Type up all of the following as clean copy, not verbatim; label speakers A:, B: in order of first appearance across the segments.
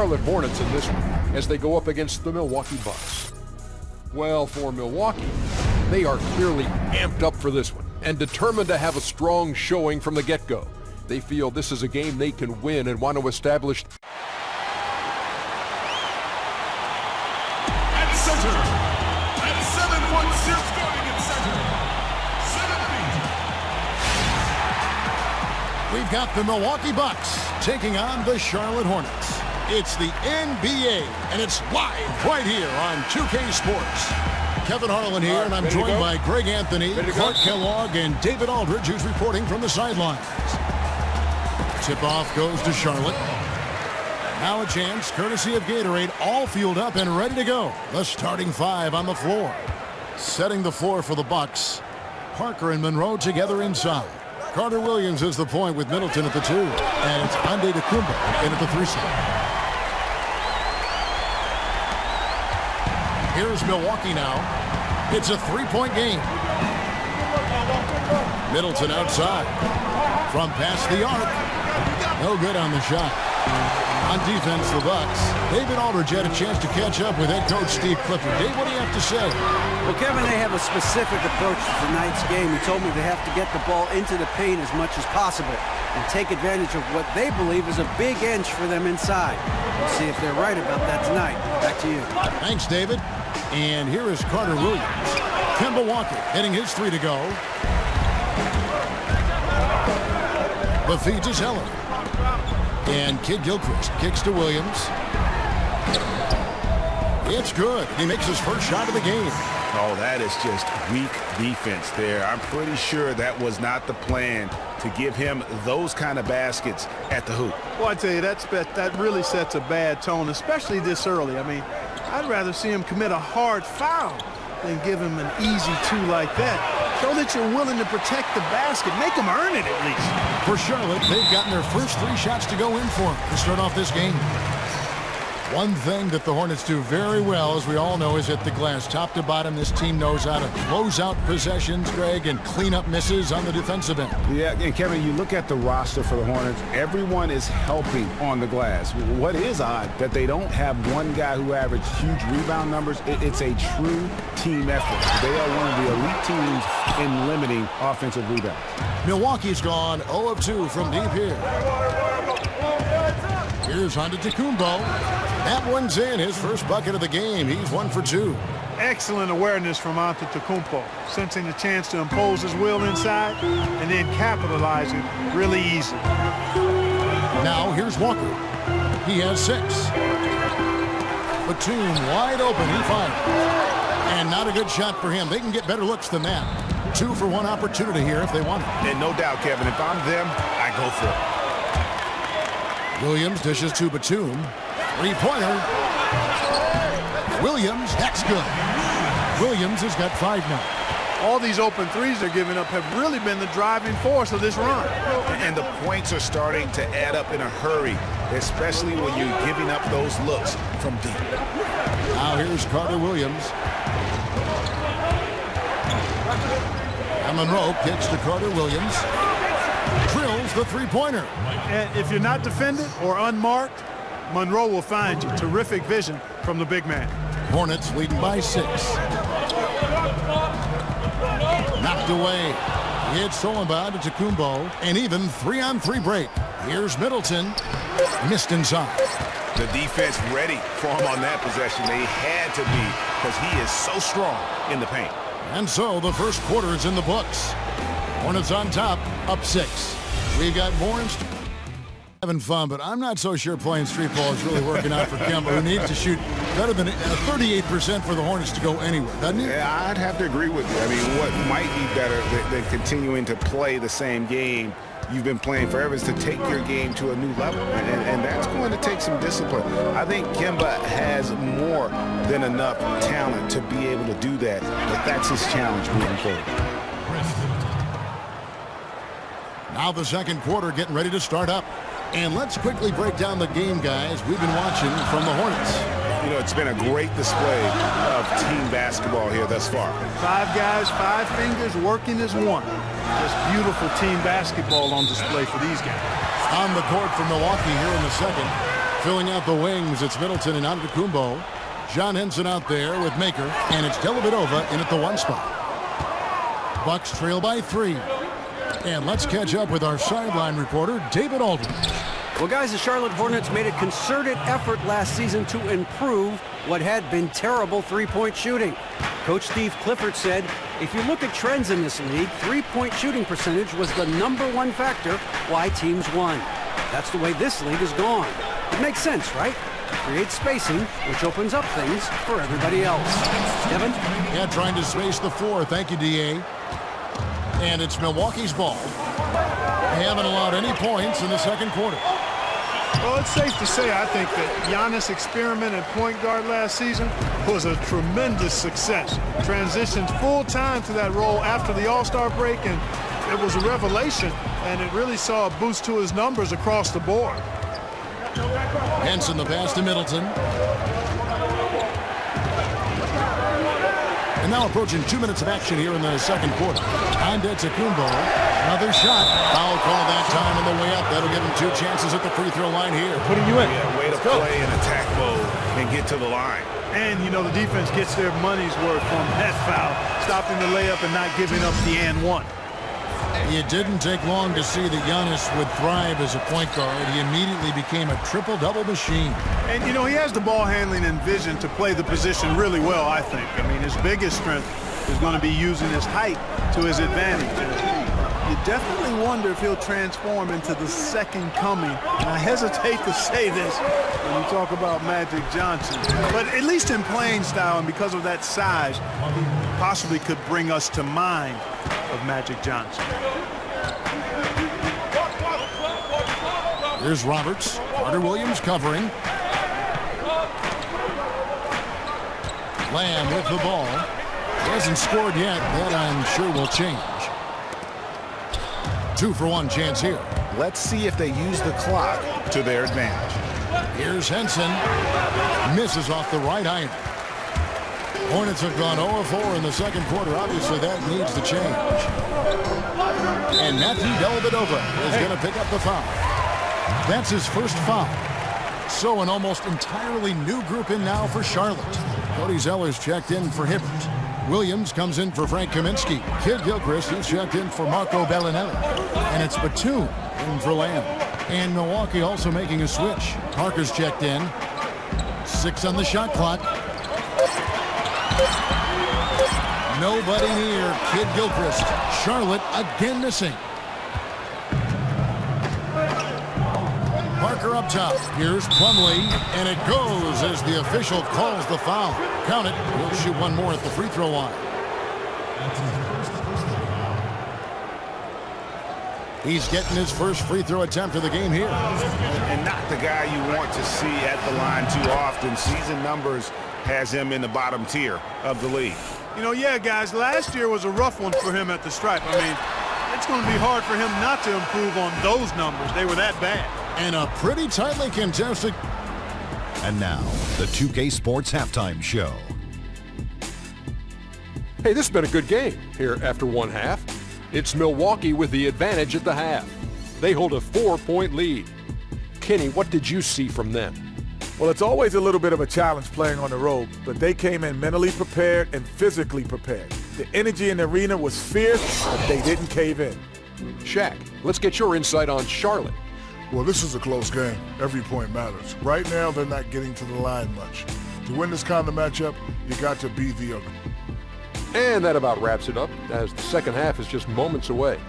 A: Charlotte Hornets in this one as they go up against the Milwaukee Bucks. Well, for Milwaukee, they are clearly amped up for this one and determined to have a strong showing from the get-go. They feel this is a game they can win and want to establish.
B: At center, at 7 foot 6, starting at center, 7 feet.
C: We've got the Milwaukee Bucks taking on the Charlotte Hornets. It's the NBA, and it's live right here on 2K Sports. Kevin Harlan here, and I'm joined by Greg Anthony, Clark Kellogg, and David Aldridge, who's reporting from the sidelines. Tip-off goes to Charlotte. Now a chance, courtesy of Gatorade, all fueled up and ready to go. The starting five on the floor. Setting the floor for the Bucks. Parker and Monroe together inside. Carter Williams is the point with Middleton at the 2. And it's Antetokounmpo in at the 3 spot. Here's Milwaukee now. It's a three-point game. Middleton outside. From past the arc. No good on the shot. On defense, the Bucks. David Aldridge had a chance to catch up with head coach Steve Clifford. Dave, what do you have to say?
D: Well, Kevin, they have a specific approach to tonight's game. He told me they have to get the ball into the paint as much as possible and take advantage of what they believe is a big inch for them inside. We'll see if they're right about that tonight. Back to you.
C: Thanks, David. And here is Carter Williams. Kemba Walker hitting his 3 to go. The feed to Zeller. And Kid Gilchrist kicks to Williams. It's good. He makes his first shot of the game.
E: Oh, that is just weak defense there. I'm pretty sure that was not the plan to give him those kind of baskets at the hoop.
F: Well, I tell you, that really sets a bad tone, especially this early. I mean, I'd rather see him commit a hard foul than give him an easy 2 like that. Show that you're willing to protect the basket. Make them earn it at least.
C: For Charlotte, they've gotten their first 3 shots to go in for them to start off this game. One thing that the Hornets do very well, as we all know, is hit the glass. Top to bottom, this team knows how to close out possessions, Greg, and clean up misses on the defensive end.
E: Yeah, and Kevin, you look at the roster for the Hornets, everyone is helping on the glass. What is odd that they don't have one guy who averaged huge rebound numbers. It's a true team effort. They are one of the elite teams in limiting offensive rebounds.
C: Milwaukee's gone 0 of 2 from deep here. Here's Antetokounmpo. That one's in, his first bucket of the game. He's 1 for 2.
F: Excellent awareness from Antetokounmpo, sensing the chance to impose his will inside and then capitalize it really easy.
C: Now here's Walker. He has 6. Batum wide open, he fires. And not a good shot for him. They can get better looks than that. 2 for 1 opportunity here if they want it.
E: And no doubt, Kevin, if I'm them, I go for it.
C: Williams dishes to Batum. 3-pointer. Williams, that's good. Williams has got 5 now.
F: All these open threes they're giving up have really been the driving force of this run.
E: And the points are starting to add up in a hurry, especially when you're giving up those looks from deep.
C: Now here's Carter Williams. And Monroe kicks to Carter Williams. Drills the 3-pointer.
F: And if you're not defended or unmarked, Monroe will find you. Terrific vision from the big man.
C: Hornets leading by 6. Knocked away. It's stolen by Antetokounmpo. And even 3-on-3 break. Here's Middleton. Missed inside.
E: The defense ready for him on that possession. They had to be because he is so strong in the paint.
C: And so the first quarter is in the books. Hornets on top, up 6. We've got more in having fun, but I'm not so sure playing street ball is really working out for Kemba, who needs to shoot better than 38% for the Hornets to go anywhere, doesn't he?
E: Yeah, I'd have to agree with you. I mean, what might be better than continuing to play the same game you've been playing forever is to take your game to a new level, and that's going to take some discipline. I think Kemba has more than enough talent to be able to do that, but that's his challenge moving forward.
C: Now the second quarter getting ready to start up. And let's quickly break down the game, guys, we've been watching from the Hornets.
E: You know, it's been a great display of team basketball here thus far.
F: 5 guys, 5 fingers working as one. Just beautiful team basketball on display for these guys.
C: On the court for Milwaukee here in the second. Filling out the wings, it's Middleton and Antetokounmpo. John Henson out there with Maker, and it's Dellavedova in at the 1 spot. Bucks trail by 3. And let's catch up with our sideline reporter, David Aldridge.
D: Well, guys, the Charlotte Hornets made a concerted effort last season to improve what had been terrible three-point shooting. Coach Steve Clifford said, if you look at trends in this league, three-point shooting percentage was the #1 factor why teams won. That's the way this league is gone. It makes sense, right? Create spacing, which opens up things for everybody else. Devin?
C: Yeah, trying to space the floor. Thank you, D.A. And it's Milwaukee's ball. They haven't allowed any points in the second quarter.
F: Well, it's safe to say, I think, that Giannis' experiment at point guard last season was a tremendous success. Transitioned full-time to that role after the All-Star break, and it was a revelation, and it really saw a boost to his numbers across the board.
C: Henson the pass to Middleton. And now approaching 2 minutes of action here in the second quarter. Antetokounmpo, another shot. Foul call that time on the way up. That'll give him 2 chances at the free throw line here.
E: Putting you in. Yeah, way to play in attack mode and get to the line.
F: And, you know, the defense gets their money's worth from that foul, stopping the layup and not giving up the and one.
C: It didn't take long to see that Giannis would thrive as a point guard. He immediately became a triple-double machine.
F: And, you know, he has the ball handling and vision to play the position really well, I think. I mean, his biggest strength is going to be using his height to his advantage. You definitely wonder if he'll transform into the second coming. And I hesitate to say this when you talk about Magic Johnson. But at least in playing style and because of that size, he possibly could bring us to mind of Magic Johnson.
C: Here's Roberts. Carter Williams covering. Lamb with the ball. He hasn't scored yet. That I'm sure will change. 2-for-1 chance here.
E: Let's see if they use the clock to their advantage.
C: Here's Henson. Misses off the right iron. Hornets have gone 0-4 in the second quarter. Obviously, that needs to change. And Matthew Dellavedova is going to pick up the foul. That's his first foul. So an almost entirely new group in now for Charlotte. Cody Zeller's checked in for Hibbert. Williams comes in for Frank Kaminsky. Kid Gilchrist, he's checked in for Marco Bellinelli. And it's Batum in for Lamb. And Milwaukee also making a switch. Parker's checked in. 6 on the shot clock. Nobody near Kid Gilchrist. Charlotte again missing. Parker up top. Here's Plumlee, and it goes as the official calls the foul. Count it. He'll shoot one more at the free throw line. He's getting his first free throw attempt of the game here.
E: And not the guy you want to see at the line too often. Season numbers has him in the bottom tier of the league.
F: You know, yeah, guys, last year was a rough one for him at the stripe. I mean, it's going to be hard for him not to improve on those numbers. They were that bad.
C: And a pretty tightly contested.
G: And now, the 2K Sports Halftime Show.
A: Hey, this has been a good game here after one half. It's Milwaukee with the advantage at the half. They hold a 4-point lead. Kenny, what did you see from them?
H: Well, it's always a little bit of a challenge playing on the road, but they came in mentally prepared and physically prepared. The energy in the arena was fierce, but they didn't cave in.
A: Shaq, let's get your insight on Charlotte.
I: Well, this is a close game. Every point matters. Right now, they're not getting to the line much. To win this kind of matchup, you got to be the other.
A: And that about wraps it up, as the second half is just moments away.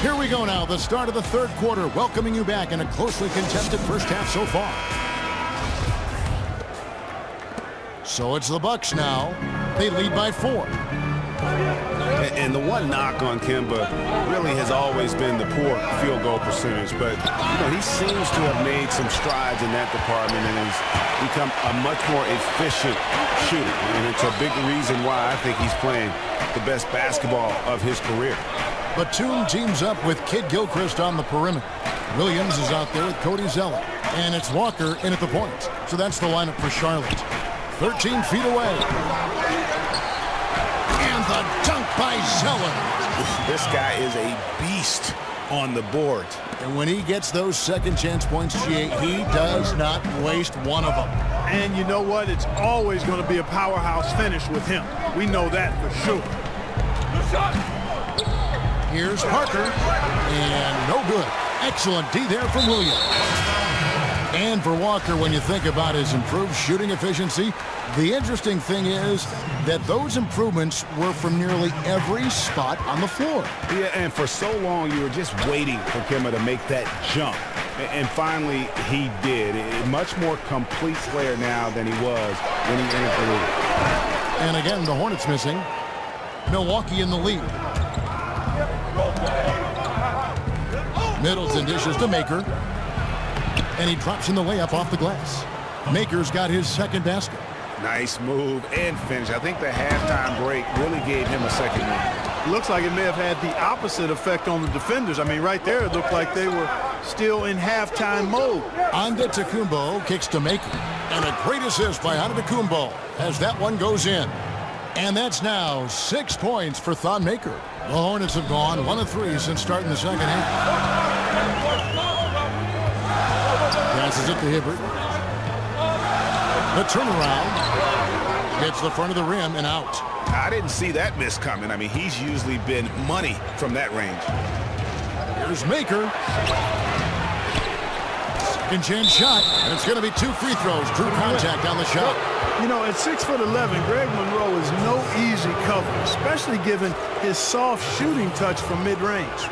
C: Here we go now, the start of the third quarter, welcoming you back in a closely contested first half so far. So it's the Bucks now. They lead by 4.
E: And the one knock on Kemba really has always been the poor field goal percentage. But, you know, he seems to have made some strides in that department and has become a much more efficient shooter. And it's a big reason why I think he's playing the best basketball of his career.
C: Batum teams up with Kid Gilchrist on the perimeter. Williams is out there with Cody Zeller. And it's Walker in at the point. So that's the lineup for Charlotte. 13 feet away. And the dunk by Zeller.
E: This guy is a beast on the board.
C: And when he gets those second chance points, he does not waste one of them.
F: And you know what? It's always going to be a powerhouse finish with him. We know that for sure.
C: Here's Parker, and no good. Excellent D there from Williams. And for Walker, when you think about his improved shooting efficiency, the interesting thing is that those improvements were from nearly every spot on the floor.
E: Yeah, and for so long you were just waiting for Kemba to make that jump. And finally, he did. A much more complete player now than he was when he entered the league.
C: And again, the Hornets missing. Milwaukee in the lead. Middleton dishes to Maker. And he drops in the layup off the glass. Maker's got his second basket.
E: Nice move and finish. I think the halftime break really gave him a second lead.
F: Looks like it may have had the opposite effect on the defenders. I mean, right there, it looked like they were still in halftime mode.
C: Antetokounmpo kicks to Maker. And a great assist by Antetokounmpo as that one goes in. And that's now 6 points for Thon Maker. The Hornets have gone 1 of 3 since starting the second half. Passes it to Hibbert. The turnaround hits the front of the rim and out.
E: I didn't see that miss coming. I mean, he's usually been money from that range.
C: Here's Maker. Second chance shot, and it's going to be 2 free throws. Drew contact on the shot.
F: You know, at 6'11", Greg Monroe is no easy cover, especially given his soft shooting touch from mid-range.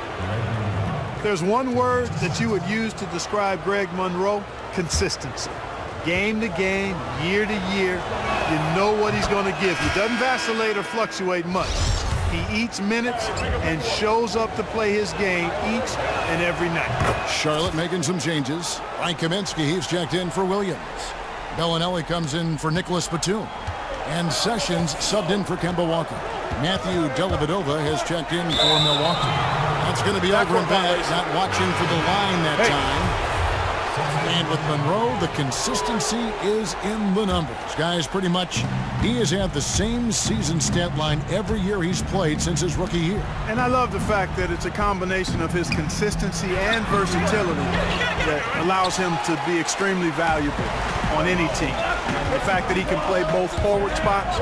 F: There's one word that you would use to describe Greg Monroe: consistency. Game to game, year to year, you know what he's going to give. He doesn't vacillate or fluctuate much. He eats minutes and shows up to play his game each and every night.
C: Charlotte making some changes. Ryan Kaminsky, he's checked in for Williams. Bellinelli comes in for Nicholas Batum. And Sessions subbed in for Kemba Walker. Matthew Dellavedova has checked in for Milwaukee. That's going to be over and back, not watching for the line that time. And with Monroe, the consistency is in the numbers. Guys, pretty much, he has had the same season stat line every year he's played since his rookie year.
F: And I love the fact that it's a combination of his consistency and versatility that allows him to be extremely valuable on any team. And the fact that he can play both forward spots,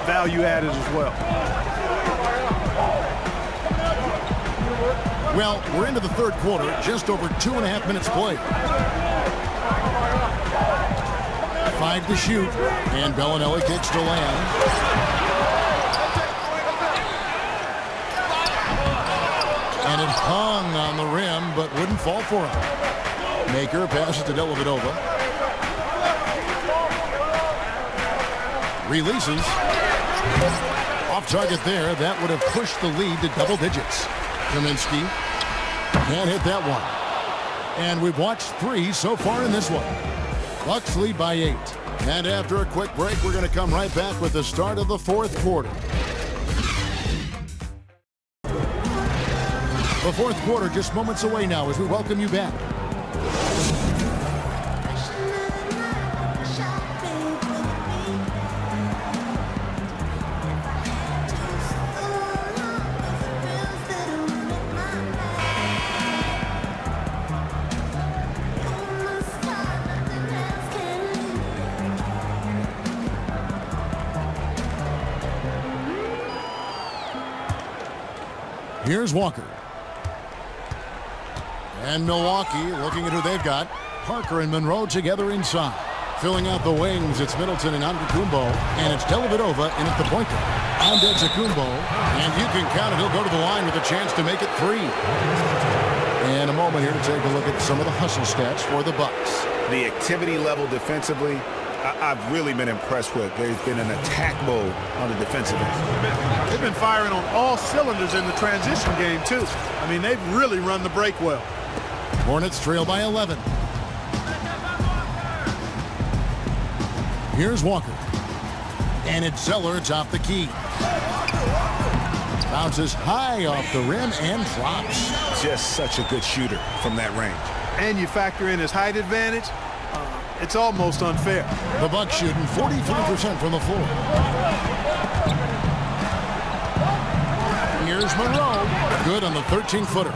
F: value added as well.
C: Well, we're into the third quarter, just over 2.5 minutes played. 5 to shoot, and Bellinelli kicks to Lamb. And it hung on the rim, but wouldn't fall for him. Maker passes to Dellavedova. Releases. Off target there. That would have pushed the lead to double digits. Kaminsky can't hit that one. And we've watched 3 so far in this one. Bucks lead by 8. And after a quick break, we're going to come right back with the start of the fourth quarter. The fourth quarter just moments away now as we welcome you back. Here's Walker. And Milwaukee looking at who they've got. Parker and Monroe together inside. Filling out the wings, it's Middleton and Antetokounmpo. And it's Dellavedova in at the point guard. Antetokounmpo. And you can count it. He'll go to the line with a chance to make it 3. And a moment here to take a look at some of the hustle stats for the Bucks.
E: The activity level defensively, I've really been impressed with. There's been an attack mode on the defensive end.
F: They've been firing on all cylinders in the transition game, too. I mean, they've really run the break well.
C: Hornets trail by 11. Here's Walker. And it's Zeller atop the key. Bounces high off the rim and drops.
E: Just such a good shooter from that range.
F: And you factor in his height advantage, it's almost unfair.
C: The Bucks shooting 43% from the floor. Here's Monroe. Good on the 13-footer.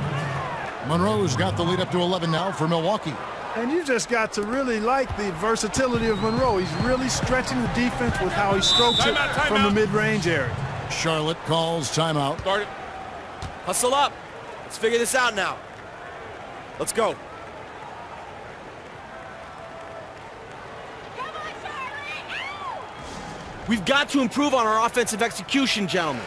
C: Monroe's got the lead up to 11 now for Milwaukee.
F: And you just got to really like the versatility of Monroe. He's really stretching the defense with how he strokes it from the mid-range area.
C: Charlotte calls timeout.
J: Start it. Hustle up. Let's figure this out now. Let's go. We've got to improve on our offensive execution, gentlemen.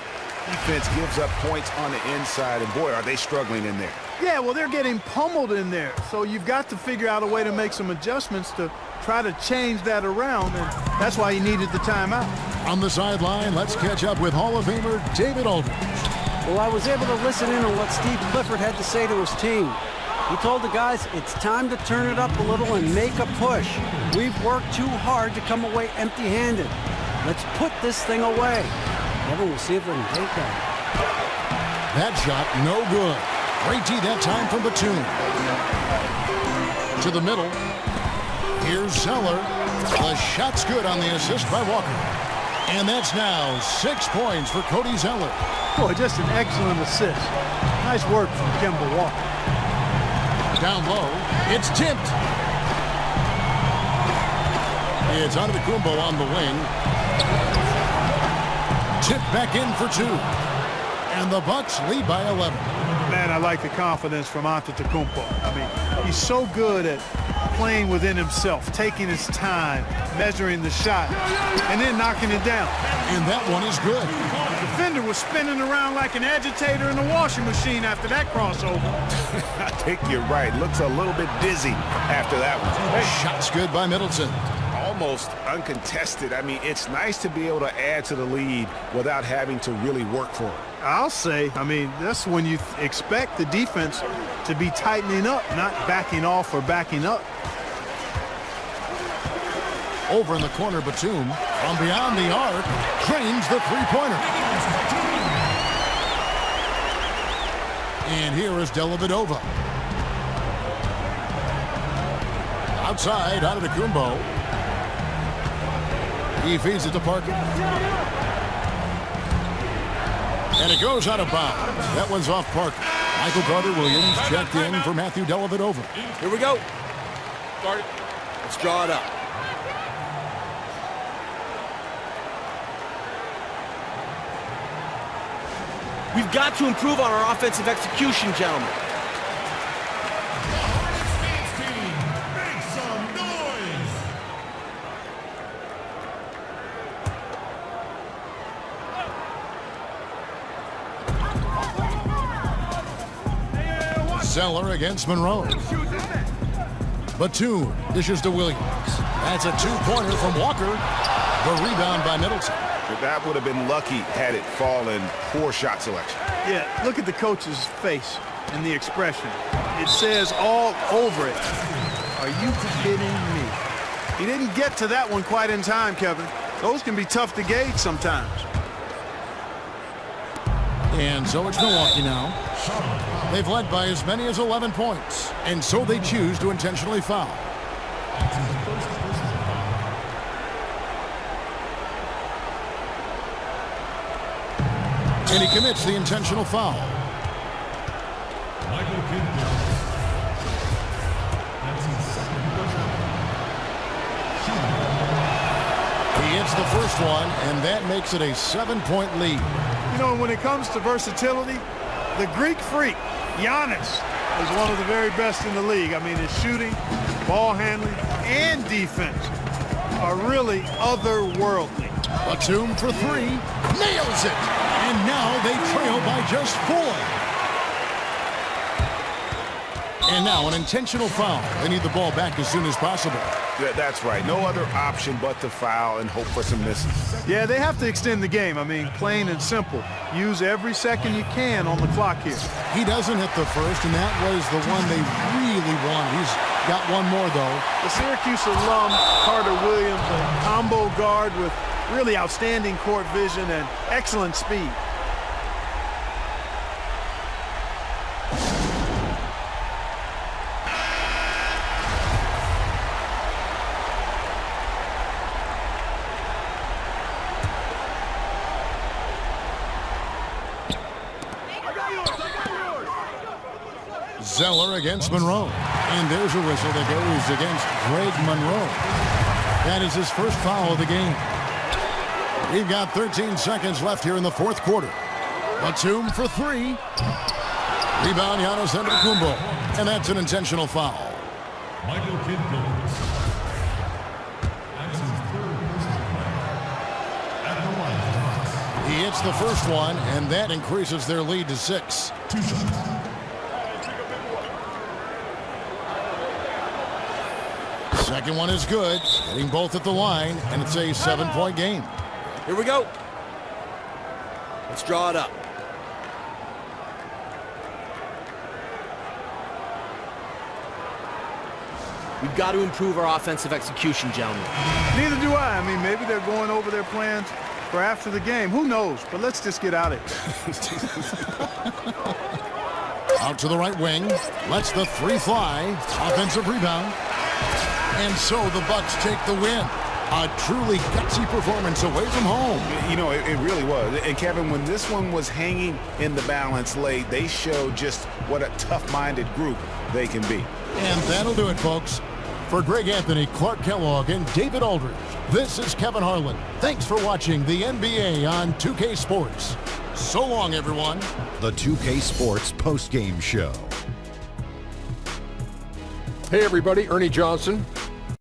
E: Defense gives up points on the inside, and boy, are they struggling in there.
F: Yeah, well, they're getting pummeled in there. So you've got to figure out a way to make some adjustments to try to change that around, and that's why he needed the timeout.
C: On the sideline, let's catch up with Hall of Famer David Aldridge.
D: Well, I was able to listen in on what Steve Clifford had to say to his team. He told the guys it's time to turn it up a little and make a push. We've worked too hard to come away empty-handed. Let's put this thing away. Kevin, we'll see if they can take that.
C: That shot, no good. Great D that time from Batum. To the middle. Here's Zeller. The shot's good on the assist by Walker. And that's now 6 points for Cody Zeller.
F: Boy, just an excellent assist. Nice work from Kemba Walker.
C: Down low, it's tipped. It's Antetokounmpo on the wing. Tipped back in for 2. And the Bucks lead by 11.
F: Man, I like the confidence from Antetokounmpo. I mean, he's so good at playing within himself, taking his time, measuring the shot, and then knocking it down.
C: And that one is good.
F: The defender was spinning around like an agitator in a washing machine after that crossover.
E: I think you're right. Looks a little bit dizzy after that one.
C: Shot's good by Middleton.
E: Almost uncontested. I mean, it's nice to be able to add to the lead without having to really work for it.
F: I'll say, I mean, that's when you expect the defense to be tightening up, not backing off or backing up.
C: Over in the corner, Batum, from beyond the arc, drains the three-pointer. And here is Dellavedova. Outside, Antetokounmpo. He feeds it to Parker. And it goes out of bounds. That one's off Parker. Michael Carter-Williams checked in for Matthew Dellavedova.
J: Here we go. Start it. Let's draw it up. We've got to improve on our offensive execution, gentlemen.
C: Zeller against Monroe. Batum dishes to Williams. That's a two-pointer from Walker. The rebound by Middleton.
E: That would have been lucky had it fallen. Poor shot selection.
F: Yeah, look at the coach's face and the expression. It says all over it. Are you kidding me? He didn't get to that one quite in time, Kevin. Those can be tough to gauge sometimes.
C: And so it's Milwaukee now. They've led by as many as 11 points, and so they choose to intentionally foul. And he commits the intentional foul. He hits the first one, and that makes it a 7-point lead.
F: You know, when it comes to versatility, the Greek freak, Giannis, is one of the very best in the league. I mean, his shooting, ball handling, and defense are really otherworldly.
C: Batum for 3, nails it, and now they trail by just 4. And now an intentional foul. They need the ball back as soon as possible.
E: Yeah, that's right. No other option but to foul and hope for some misses.
F: Yeah, they have to extend the game. I mean, plain and simple. Use every second you can on the clock here.
C: He doesn't hit the first, and that was the one they really wanted. He's got one more, though.
F: The Syracuse alum, Carter-Williams, a combo guard with really outstanding court vision and excellent speed.
C: Zeller against Monroe. And there's a whistle that goes against Greg Monroe. That is his first foul of the game. We've got 13 seconds left here in the fourth quarter. Batum for three. Rebound, Giannis Antetokounmpo. And that's an intentional foul.
K: Michael Kidd goes. That's his third personal foul. At the line.
C: He hits the first one, and that increases their lead to 6.
K: 2 shots.
C: Second one is good. Hitting both at the line, and it's a 7-point game.
J: Here we go. Let's draw it up. We've got to improve our offensive execution, gentlemen.
F: Neither do I. I mean, maybe they're going over their plans for after the game. Who knows? But let's just get out of here.
C: Out to the right wing. Lets the three fly. Offensive rebound. And so the Bucks take the win. A truly gutsy performance away from home.
E: You know, it really was. And Kevin, when this one was hanging in the balance late, they showed just what a tough-minded group they can be.
C: And that'll do it, folks. For Greg Anthony, Clark Kellogg, and David Aldridge, this is Kevin Harlan. Thanks for watching the NBA on 2K Sports. So long, everyone.
G: The 2K Sports postgame show.
A: Hey everybody, Ernie Johnson.